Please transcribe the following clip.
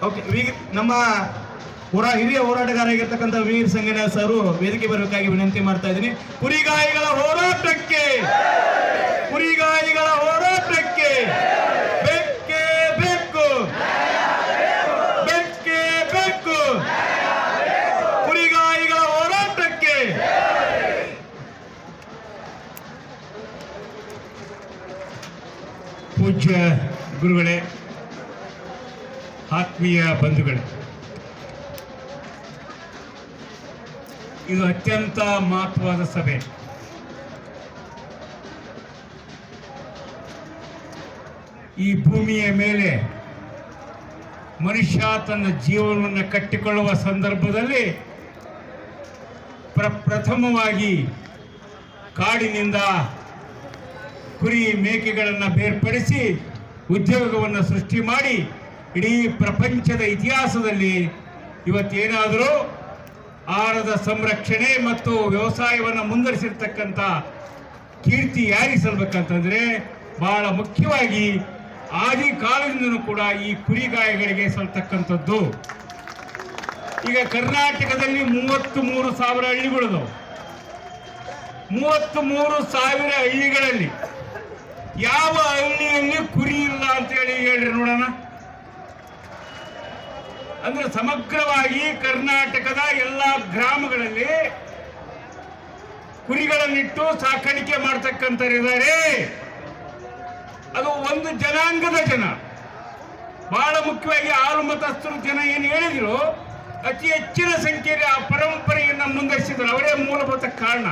Okay, ನಮ್ಮ ಹಿರಿಯ ಹೋರಾಟಗಾರ ಆಗಿರ್ತಕ್ಕಂಥ ವೀರ್ ಸಂಗನ ಸರ್ ವೇದಿಕೆ ಬರಬೇಕಾಗಿ ವಿನಂತಿ ಮಾಡ್ತಾ ಇದ್ದೀನಿ. ಕುರಿಗಾಯಿಗಳ ಹೋರಾಟಕ್ಕೆ, ಕುರಿಗಾಯಿಗಳ ಹೋರಾಟಕ್ಕೆ ಬೇಕೇ ಬೇಕು, ಬೇಕೇ ಬೇಕು, ಕುರಿಗಾಯಿಗಳ ಹೋರಾಟಕ್ಕೆ. ಪೂಜ್ಯ ಗುರುಗಳೇ, ಆತ್ಮೀಯ ಬಂಧುಗಳೇ, ಇದು ಅತ್ಯಂತ ಮಹತ್ವದ ಸಭೆ. ಈ ಭೂಮಿಯ ಮೇಲೆ ಮನುಷ್ಯ ತನ್ನ ಜೀವನವನ್ನು ಕಟ್ಟಿಕೊಳ್ಳುವ ಸಂದರ್ಭದಲ್ಲಿ ಪ್ರಥಮವಾಗಿ ಕಾಡಿನಿಂದ ಕುರಿ ಮೇಕೆಗಳನ್ನು ಬೇರ್ಪಡಿಸಿ ಉದ್ಯೋಗವನ್ನು ಸೃಷ್ಟಿ ಮಾಡಿ ಇಡೀ ಪ್ರಪಂಚದ ಇತಿಹಾಸದಲ್ಲಿ ಇವತ್ತೇನಾದರೂ ಆಹಾರದ ಸಂರಕ್ಷಣೆ ಮತ್ತು ವ್ಯವಸಾಯವನ್ನು ಮುಂದುವರಿಸಿರ್ತಕ್ಕಂಥ ಕೀರ್ತಿ ಯಾರಿಗೆ ಸಲ್ಲಬೇಕಂತಂದರೆ ಬಹಳ ಮುಖ್ಯವಾಗಿ ಆದಿ ಕಾಲದಿಂದಲೂ ಕೂಡ ಈ ಕುರಿಗಾಯಿಗಳಿಗೆ ಸಲ್ತಕ್ಕಂಥದ್ದು. ಈಗ ಕರ್ನಾಟಕದಲ್ಲಿ 33,000 ಹಳ್ಳಿಗಳಿದವು. 33,000 ಹಳ್ಳಿಗಳಲ್ಲಿ ಯಾವ ಹಳ್ಳಿಯಲ್ಲಿ ಕುರಿ ಇಲ್ಲ ಅಂತ ಹೇಳ್ರಿ ನೋಡೋಣ. ಅಂದ್ರೆ ಸಮಗ್ರವಾಗಿ ಕರ್ನಾಟಕದ ಎಲ್ಲ ಗ್ರಾಮಗಳಲ್ಲಿ ಕುರಿಗಳನ್ನಿಟ್ಟು ಸಾಕಾಣಿಕೆ ಮಾಡ್ತಕ್ಕಂಥರಿದ್ದಾರೆ. ಅದು ಒಂದು ಜನಾಂಗದ ಜನ. ಬಹಳ ಮುಖ್ಯವಾಗಿ ಹಾಲು ಮತಸ್ಥರು ಜನ ಏನು ಹೇಳಿದ್ರು, ಅತಿ ಹೆಚ್ಚಿನ ಸಂಖ್ಯೆಯಲ್ಲಿ ಆ ಪರಂಪರೆಯನ್ನು ಮುಂದುವರಿಸಿದ್ರು. ಅವರೇ ಮೂಲಭೂತ ಕಾರಣ.